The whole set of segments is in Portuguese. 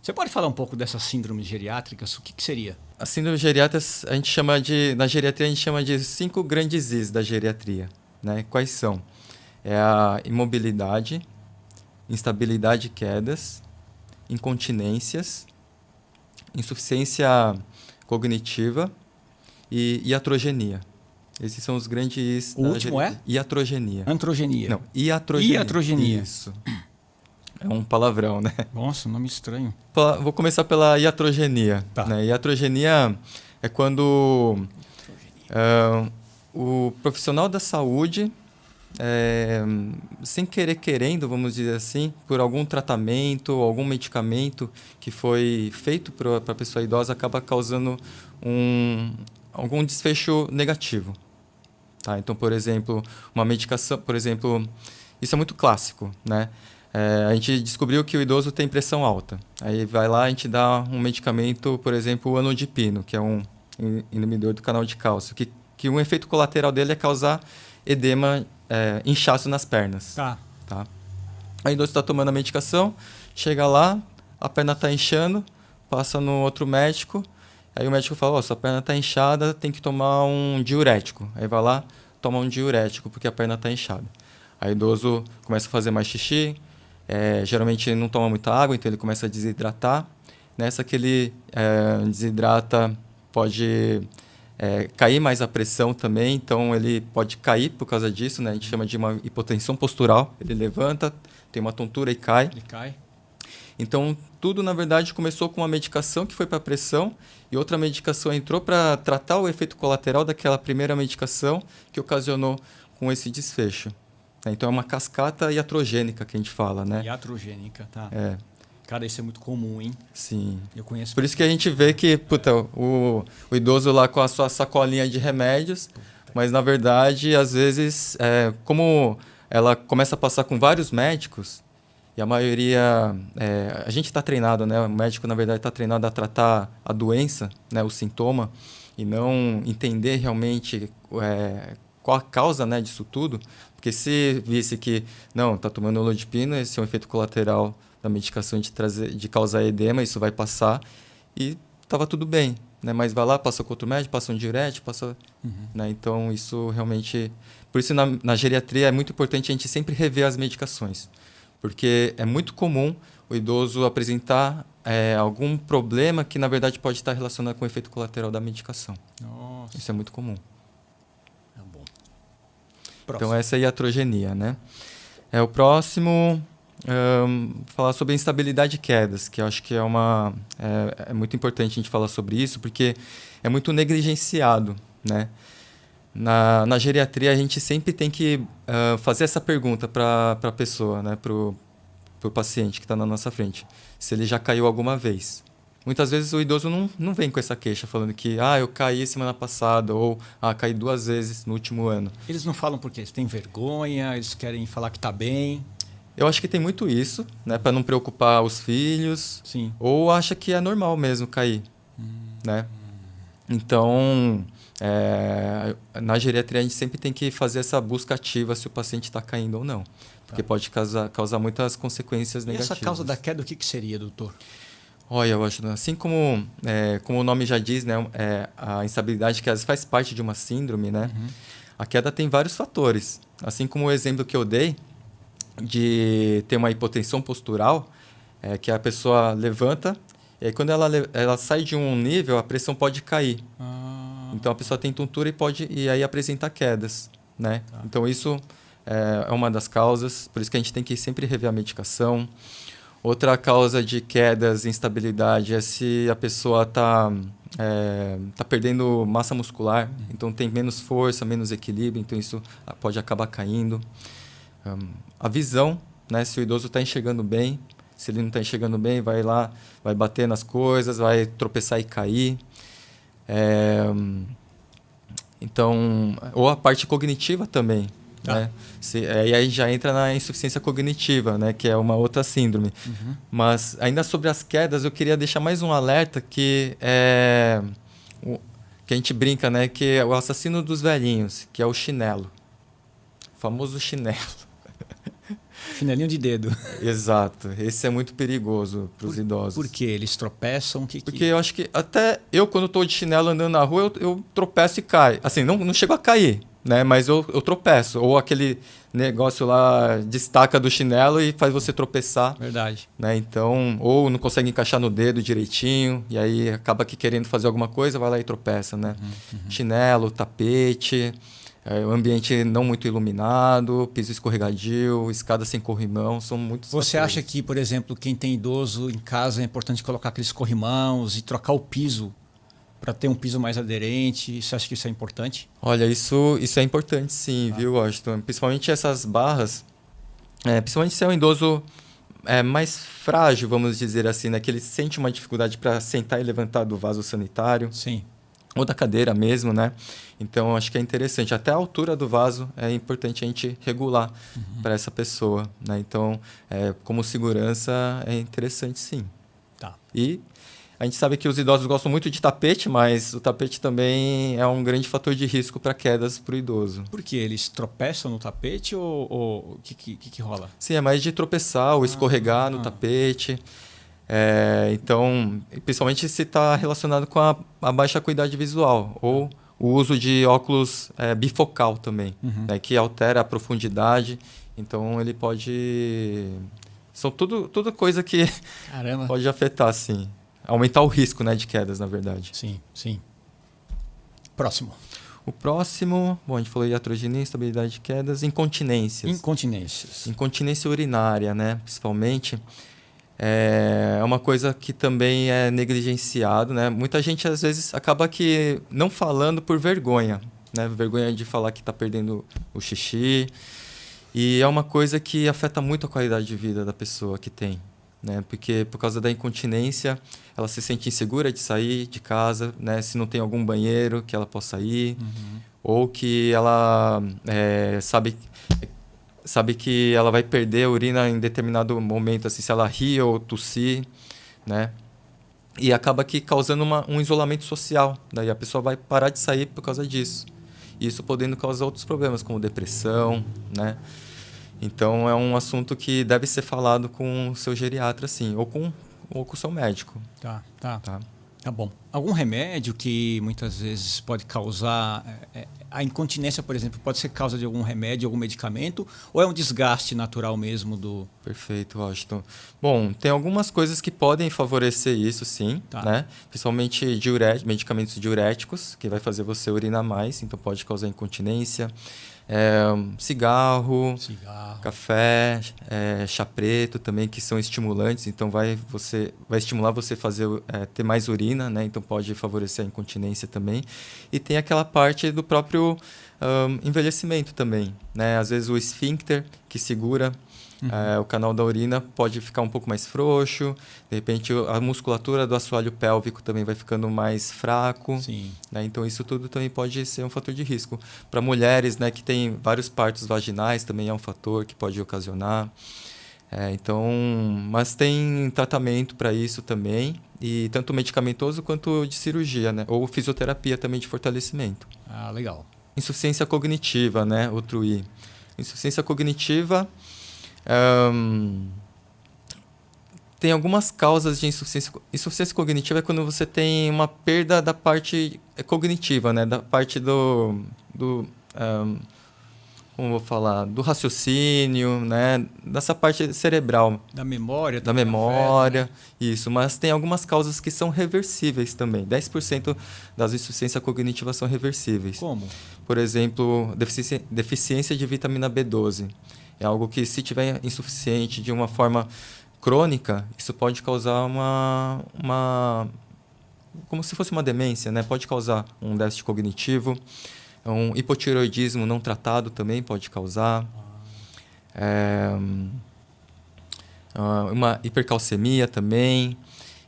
Você pode falar um pouco dessas síndromes geriátricas? O que seria? As síndromes geriátricas, a gente chama de, na geriatria, a gente chama de 5 grandes Is da geriatria. Né? Quais são? É a imobilidade, instabilidade e quedas, incontinências, insuficiência cognitiva e iatrogenia. Esses são os grandes Is. O último é? Iatrogenia. Androgenia. Não, iatrogenia. Iatrogenia. Isso. É um palavrão, né? Nossa, nome estranho. Vou começar pela iatrogenia. Tá. Né? Iatrogenia é quando o profissional da saúde, sem querer querendo, vamos dizer assim, por algum tratamento, algum medicamento que foi feito para a pessoa idosa, acaba causando algum desfecho negativo. Tá? Então, por exemplo, uma medicação, isso é muito clássico, né? A gente descobriu que o idoso tem pressão alta. Aí vai lá, a gente dá um medicamento, por exemplo, o anodipino, que é um inibidor do canal de cálcio, que um efeito colateral dele é causar edema, inchaço nas pernas. Tá. Aí o idoso está tomando a medicação, chega lá, a perna está inchando, passa no outro médico, aí o médico fala, sua perna está inchada, tem que tomar um diurético. Aí vai lá, toma um diurético, porque a perna está inchada. Aí o idoso começa a fazer mais xixi, geralmente ele não toma muita água, então ele começa a desidratar. Nessa que ele desidrata, pode cair mais a pressão também, então ele pode cair por causa disso, né? A gente chama de uma hipotensão postural. Ele levanta, tem uma tontura e cai. Ele cai. Então, tudo, na verdade, começou com uma medicação que foi para a pressão e outra medicação entrou para tratar o efeito colateral daquela primeira medicação que ocasionou com esse desfecho. Então, é uma cascata iatrogênica que a gente fala, né? Iatrogênica, tá. Cara, isso é muito comum, hein? Sim. Eu conheço. Por isso que a gente vê que, o idoso lá com a sua sacolinha de remédios, mas, na verdade, às vezes, como ela começa a passar com vários médicos, e a maioria... a gente está treinado, né? O médico, na verdade, está treinado a tratar a doença, né? O sintoma, e não entender realmente qual a causa, né, disso tudo. Porque se visse que, não, está tomando olodipino, esse é um efeito colateral da medicação de causar edema, isso vai passar, e estava tudo bem. Né? Mas vai lá, passa com outro médico, passa um diurético, passa... Né? Então, isso realmente... Por isso, na geriatria, é muito importante a gente sempre rever as medicações. Porque é muito comum o idoso apresentar algum problema que, na verdade, pode estar relacionado com o efeito colateral da medicação. Nossa. Isso é muito comum. É bom. Então, essa é a iatrogenia, né? O próximo, falar sobre instabilidade e quedas, que eu acho que é muito importante a gente falar sobre isso, porque é muito negligenciado, né? Na geriatria, a gente sempre tem que fazer essa pergunta para a pessoa, né? Para o paciente que está na nossa frente, se ele já caiu alguma vez. Muitas vezes o idoso não vem com essa queixa, falando que eu caí semana passada, ou caí 2 vezes no último ano. Eles não falam porque eles têm vergonha, eles querem falar que está bem. Eu acho que tem muito isso, né? Para não preocupar os filhos. Sim. Ou acha que é normal mesmo cair, né? Então, na geriatria a gente sempre tem que fazer essa busca ativa se o paciente está caindo ou não. Porque pode causar muitas consequências negativas. E essa causa da queda, o que seria, doutor? Olha, eu acho, assim como o nome já diz, né, a instabilidade que às vezes faz parte de uma síndrome, né? A queda tem vários fatores. Assim como o exemplo que eu dei de ter uma hipotensão postural, que a pessoa levanta, e aí quando ela sai de um nível, a pressão pode cair. Então a pessoa tem tontura e aí apresenta quedas, né? Tá. Então isso é uma das causas, por isso que a gente tem que sempre rever a medicação. Outra causa de quedas e instabilidade é se a pessoa está perdendo massa muscular, então tem menos força, menos equilíbrio, então isso pode acabar caindo. A visão, né? Se o idoso está enxergando bem, se ele não está enxergando bem, vai lá, vai bater nas coisas, vai tropeçar e cair. Então, ou a parte cognitiva também. Né? E aí já entra na insuficiência cognitiva, né? Que é uma outra síndrome. Mas ainda sobre as quedas, eu queria deixar mais um alerta que a gente brinca, né? Que é o assassino dos velhinhos, que é o chinelo. O famoso chinelo. Chinelinho de dedo. Exato. Esse é muito perigoso para os idosos. Por quê? Eles tropeçam? Porque eu acho que até eu, quando estou de chinelo andando na rua, eu tropeço e caio. Assim, não chego a cair, né? Mas eu tropeço. Ou aquele negócio lá destaca do chinelo e faz você tropeçar. Verdade. Né? Então, ou não consegue encaixar no dedo direitinho, e aí acaba que querendo fazer alguma coisa, vai lá e tropeça, né? Chinelo, tapete, o ambiente não muito iluminado, piso escorregadio, escada sem corrimão, são muitos Você fatores. acha que, por exemplo, quem tem idoso em casa é importante colocar aqueles corrimãos e trocar o piso para ter um piso mais aderente? Você acha que isso é importante? Olha, isso é importante sim, viu, Washington? Principalmente essas barras, principalmente se é um idoso mais frágil, vamos dizer assim, né? Que ele sente uma dificuldade para sentar e levantar do vaso sanitário. Sim. Ou da cadeira mesmo, né? Então, acho que é interessante. Até a altura do vaso é importante a gente regular para essa pessoa, né? Então, como segurança, é interessante sim. Tá. E a gente sabe que os idosos gostam muito de tapete, mas o tapete também é um grande fator de risco para quedas para o idoso. Por quê? Eles tropeçam no tapete ou o que rola? Sim, é mais de tropeçar ou escorregar no tapete. Então, principalmente se está relacionado com a baixa acuidade visual ou o uso de óculos bifocal também, né, que altera a profundidade. Então, ele pode... São tudo coisa que Caramba. pode afetar, sim. Aumentar o risco, né, de quedas, na verdade. Sim, sim. Próximo. O próximo, bom, a gente falou iatrogenia, instabilidade de quedas, incontinências. Incontinências. Incontinência urinária, né, principalmente. É uma coisa que também é negligenciado, né? Muita gente, às vezes, acaba que não falando por vergonha, né? Vergonha de falar que está perdendo o xixi. E é uma coisa que afeta muito a qualidade de vida da pessoa que tem, né? Porque por causa da incontinência, ela se sente insegura de sair de casa, né? Se não tem algum banheiro que ela possa ir, ou que ela sabe que ela vai perder a urina em determinado momento, assim, se ela rir ou tossir, né? E acaba que causando um isolamento social. Daí a pessoa vai parar de sair por causa disso. E isso podendo causar outros problemas, como depressão, né? Então, é um assunto que deve ser falado com o seu geriatra, sim, ou com o seu médico. Tá bom. Algum remédio que muitas vezes pode causar... a incontinência, por exemplo, pode ser causa de algum remédio, algum medicamento? Ou é um desgaste natural mesmo do... Perfeito, Washington. Bom, tem algumas coisas que podem favorecer isso, sim. Né? Principalmente medicamentos diuréticos, que vai fazer você urinar mais, então pode causar incontinência. Cigarro, café, chá preto também, que são estimulantes, então vai estimular você a ter mais urina, né? Então pode favorecer a incontinência também. E tem aquela parte do próprio envelhecimento também, né? Às vezes o esfíncter que segura o canal da urina pode ficar um pouco mais frouxo, de repente a musculatura do assoalho pélvico também vai ficando mais fraco. Sim. Né? Então isso tudo também pode ser um fator de risco. Para mulheres, né, que têm vários partos vaginais, também é um fator que pode ocasionar. Mas tem tratamento para isso também, e tanto medicamentoso quanto de cirurgia, né? Ou fisioterapia também de fortalecimento. Ah, legal. Insuficiência cognitiva, né? Outro I. Insuficiência cognitiva... tem algumas causas de insuficiência. Insuficiência cognitiva é quando você tem uma perda da parte cognitiva, né? Da parte como vou falar? Do raciocínio, né? Dessa parte cerebral. Da memória. Da memória, afeta, né? Isso. Mas tem algumas causas que são reversíveis também. 10% das insuficiências cognitivas são reversíveis. Como? Por exemplo, deficiência de vitamina B12. É algo que, se tiver insuficiente de uma forma crônica, isso pode causar como se fosse uma demência, né? Pode causar um déficit cognitivo. Um hipotireoidismo não tratado também pode causar. Uma hipercalcemia também.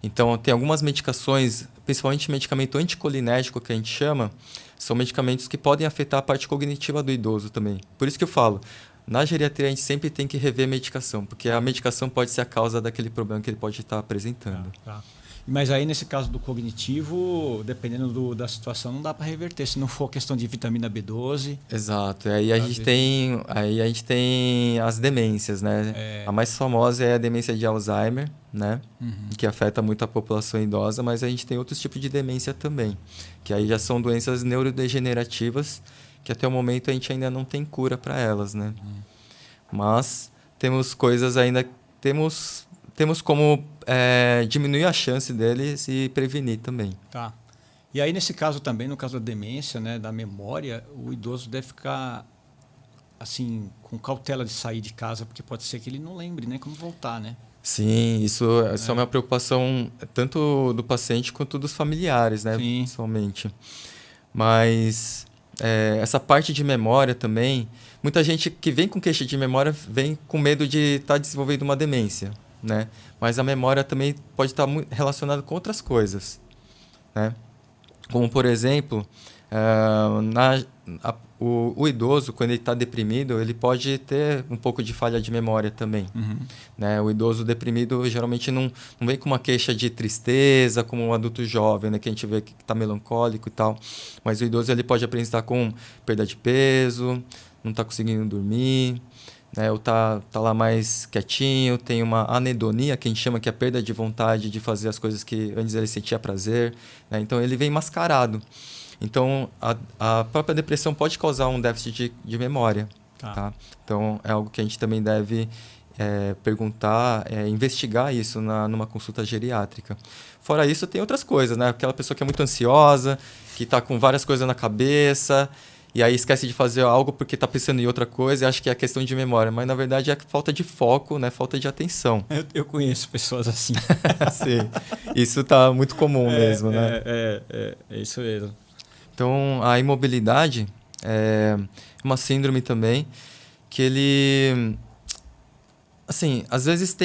Então, tem algumas medicações, principalmente medicamento anticolinérgico, que a gente chama, são medicamentos que podem afetar a parte cognitiva do idoso também. Por isso que eu falo, Na geriatria, a gente sempre tem que rever a medicação, porque a medicação pode ser a causa daquele problema que ele pode estar apresentando. Tá. Mas aí, nesse caso do cognitivo, dependendo da situação, não dá para reverter. Se não for questão de vitamina B12. Exato. Aí a gente tem as demências, né? A mais famosa é a demência de Alzheimer, né? Que afeta muito a população idosa, mas a gente tem outros tipos de demência também, que aí já são doenças neurodegenerativas, que até o momento a gente ainda não tem cura para elas, né? Mas temos coisas ainda... Temos como diminuir a chance deles e prevenir também. Tá. E aí, nesse caso também, no caso da demência, né, da memória, o idoso deve ficar assim, com cautela de sair de casa, porque pode ser que ele não lembre, né, como voltar, né? Sim, isso é uma preocupação tanto do paciente quanto dos familiares, né? Sim. Principalmente. Mas essa parte de memória também, muita gente que vem com queixa de memória vem com medo de estar desenvolvendo uma demência, né? Mas a memória também pode estar relacionada com outras coisas, né? Como, por exemplo, o idoso, quando ele está deprimido, ele pode ter um pouco de falha de memória também. Né? O idoso deprimido geralmente não vem com uma queixa de tristeza, como um adulto jovem, né? Que a gente vê que está melancólico e tal. Mas o idoso ele pode apresentar com perda de peso, não está conseguindo dormir, né? Ou tá lá mais quietinho, tem uma anedonia, que a gente chama que é a perda de vontade de fazer as coisas que antes ele sentia prazer, né? Então ele vem mascarado. Então a própria depressão pode causar um déficit de memória. Tá? Então é algo que a gente também deve perguntar, investigar isso numa consulta geriátrica. Fora isso, tem outras coisas, né? Aquela pessoa que é muito ansiosa, que está com várias coisas na cabeça, e aí esquece de fazer algo porque está pensando em outra coisa e acha que é questão de memória. Mas, na verdade, é falta de foco, né? Falta de atenção. Eu conheço pessoas assim. Sim. Isso está muito comum mesmo, né? É isso mesmo. Então, a imobilidade é uma síndrome também que ele... Assim, às vezes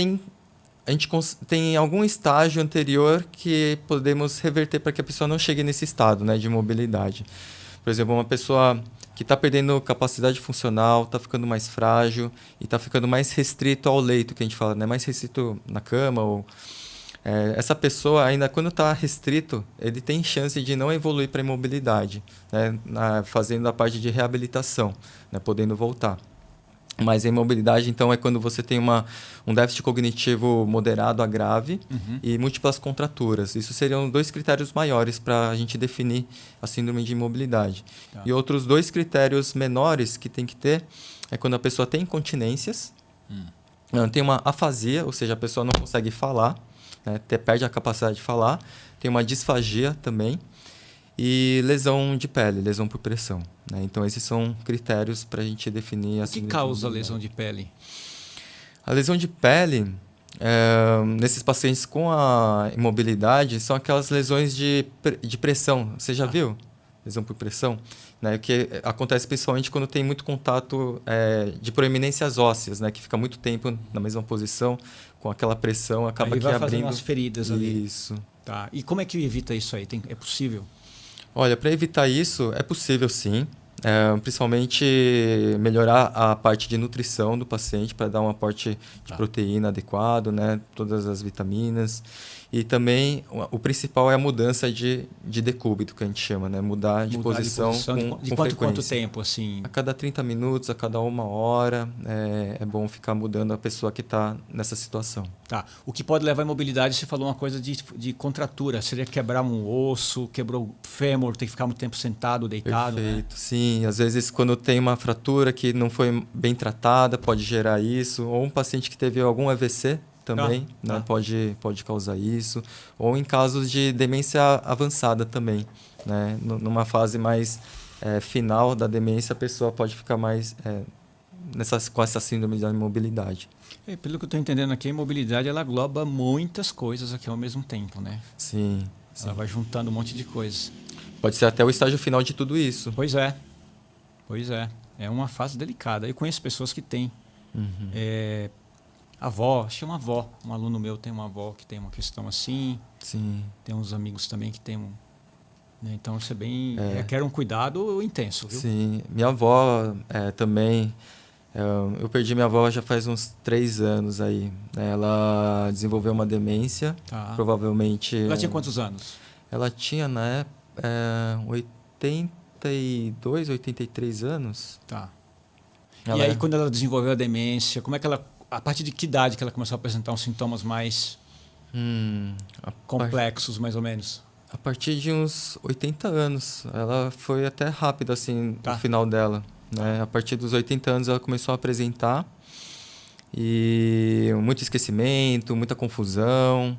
a gente tem algum estágio anterior que podemos reverter para que a pessoa não chegue nesse estado, né, de imobilidade. Por exemplo, uma pessoa que está perdendo capacidade funcional, está ficando mais frágil e está ficando mais restrito ao leito, que a gente fala, né? Mais restrito na cama. Essa pessoa, ainda quando está restrito, ele tem chance de não evoluir para a imobilidade, né? Fazendo a parte de reabilitação, né? Podendo voltar. Mas a imobilidade, então, é quando você tem um déficit cognitivo moderado a grave e múltiplas contraturas. Isso seriam 2 critérios maiores para a gente definir a síndrome de imobilidade. Tá. E outros 2 critérios menores que tem que ter é quando a pessoa tem incontinências, tem uma afasia, ou seja, a pessoa não consegue falar, né, perde a capacidade de falar, tem uma disfagia também, e lesão de pele, lesão por pressão, né? Então, esses são critérios para a gente definir a síndrome. O que causa a lesão de pele? A lesão de pele, nesses pacientes com a imobilidade, são aquelas lesões de pressão. Você já viu? Lesão por pressão? Né? Que acontece principalmente quando tem muito contato de proeminências ósseas, né? Que fica muito tempo na mesma posição, com aquela pressão, acaba aí vai abrindo fazendo umas feridas ali. Isso. Tá. E como é que evita isso aí? É possível? Olha, para evitar isso, é possível sim. Principalmente melhorar a parte de nutrição do paciente para dar um aporte de proteína adequado, né? Todas as vitaminas. E também o principal é a mudança de decúbito, que a gente chama, né? Mudar de posição com quanto tempo? Assim? A cada 30 minutos, a cada 1 hora, é bom ficar mudando a pessoa que está nessa situação. Tá. O que pode levar à imobilidade, você falou uma coisa de contratura. Seria quebrar um osso, quebrou o fêmur, tem que ficar muito tempo sentado, deitado. Perfeito, né? Sim. Às vezes, quando tem uma fratura que não foi bem tratada, pode gerar isso. Ou um paciente que teve algum AVC também, né? Pode causar isso. Ou em casos de demência avançada também, né? Numa fase mais final da demência, a pessoa pode ficar mais com essa síndrome da imobilidade. Pelo que eu estou entendendo aqui, a imobilidade ela engloba muitas coisas aqui ao mesmo tempo, né? Sim. Ela vai juntando um monte de coisas. Pode ser até o estágio final de tudo isso. Pois é. É uma fase delicada. Eu conheço pessoas que têm. Avó, acho que é uma avó. Um aluno meu tem uma avó que tem uma questão assim. Sim. Tem uns amigos também que tem né? Então, requer um cuidado intenso, viu? Sim. Minha avó também Eu perdi minha avó já faz uns 3 anos aí, né? Ela desenvolveu uma demência, Tá. provavelmente... Ela tinha quantos anos? Ela tinha, na época, 82, 83 anos. Tá. Ela E aí, quando ela desenvolveu a demência, como é que ela... A partir de que idade que ela começou a apresentar uns sintomas mais complexos, mais ou menos? A partir de uns 80 anos. Ela foi até rápido, assim, Tá. no final dela. Né? A partir dos 80 anos ela começou a apresentar. E muito esquecimento, muita confusão.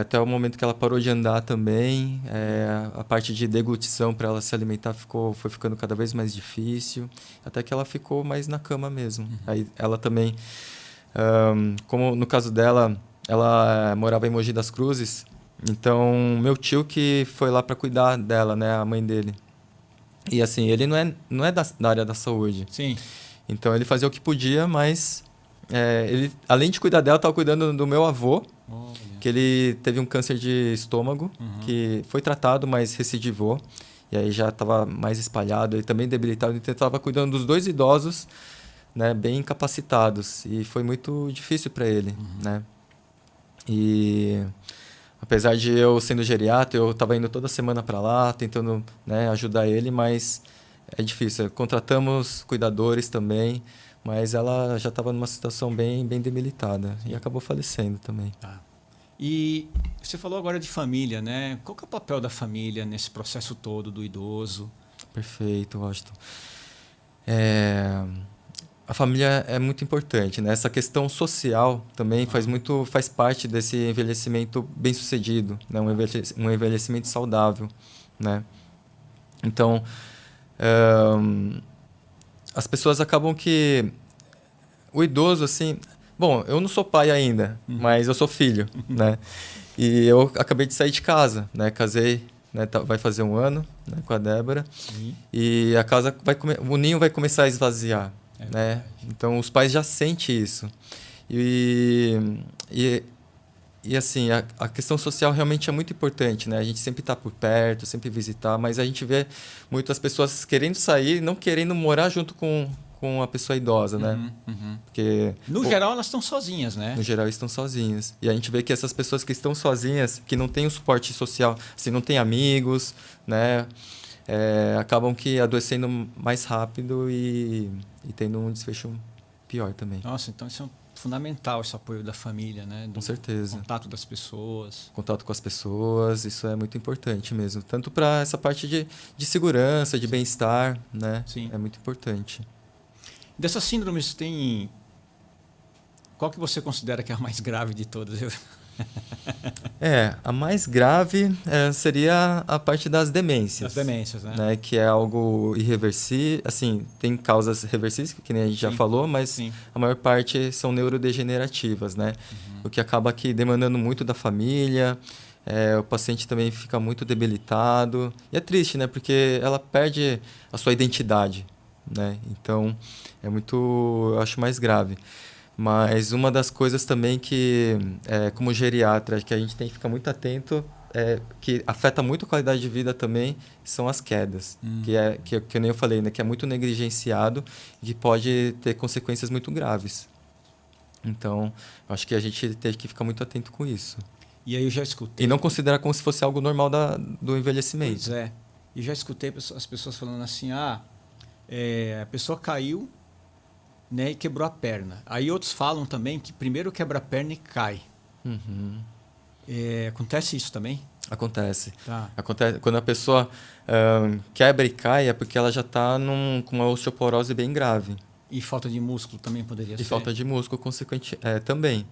Até o momento que ela parou de andar também. A parte de deglutição para ela se alimentar foi ficando cada vez mais difícil. Até que ela ficou mais na cama mesmo. Aí ela também, como no caso dela, ela morava em Mogi das Cruzes. Então, meu tio que foi lá para cuidar dela, né, a mãe dele. E assim, ele não é da área da saúde. Sim. Então, ele fazia o que podia, mas ele, além de cuidar dela, estava cuidando do meu avô, que ele teve um câncer de estômago, que foi tratado, mas recidivou. E aí já estava mais espalhado, ele também debilitado. Então, estava cuidando dos 2 idosos, né, bem incapacitados. E foi muito difícil para ele, né? E... Apesar de eu sendo geriatra, eu estava indo toda semana para lá, tentando, né, ajudar ele, mas é difícil. Contratamos cuidadores também, mas ela já estava numa situação bem debilitada e acabou falecendo também. Tá. E você falou agora de família, né? Qual que é o papel da família nesse processo todo do idoso? Perfeito, Washington. A família é muito importante, né? Essa questão social também faz parte desse envelhecimento bem-sucedido, né? Um envelhecimento saudável, né? Então, as pessoas acabam que o idoso, assim... Bom, eu não sou pai ainda, mas eu sou filho, né? E eu acabei de sair de casa, né? Casei, né? Vai fazer 1 ano, né? Com a Débora. Sim. E a casa o ninho vai começar a esvaziar. Né? Então os pais já sentem isso e assim a questão social realmente é muito importante, né? A gente sempre está por perto, sempre visitar, mas a gente vê muitas pessoas querendo sair, não querendo morar junto com a pessoa idosa, né? Porque no geral elas estão sozinhas, né? No geral estão sozinhas e a gente vê que essas pessoas que estão sozinhas, que não têm o suporte social, assim, não têm amigos, né? Acabam que adoecendo mais rápido e tendo um desfecho pior também. Nossa, então isso é fundamental, esse apoio da família, né? Com certeza. Contato das pessoas. Contato com as pessoas, isso é muito importante mesmo. Tanto para essa parte de segurança, de bem-estar, né? Sim. É muito importante. Dessas síndromes tem... Qual que você considera que é a mais grave de todas? A mais grave seria a parte das demências. Das demências, né? Que é algo irreversível. Assim, tem causas reversíveis, que nem a gente já falou, mas a maior parte são neurodegenerativas, né? O que acaba aqui demandando muito da família. O paciente também fica muito debilitado. E é triste, né? Porque ela perde a sua identidade, né? Então, eu acho mais grave. Mas uma das coisas também que, como geriatra, que a gente tem que ficar muito atento, que afeta muito a qualidade de vida também, são as quedas. Que nem eu falei, né? Que é muito negligenciado e que pode ter consequências muito graves. Então, eu acho que a gente tem que ficar muito atento com isso. E aí eu já escutei... E não considerar como se fosse algo normal do envelhecimento. Pois é. E já escutei as pessoas falando assim, a pessoa caiu, né, e quebrou a perna. Aí outros falam também que primeiro quebra a perna e cai. Acontece isso também? Acontece. Tá. Acontece quando a pessoa quebra e cai, é porque ela já está com uma osteoporose bem grave. E falta de músculo também poderia ser? E falta de músculo, consequente, também. Tá.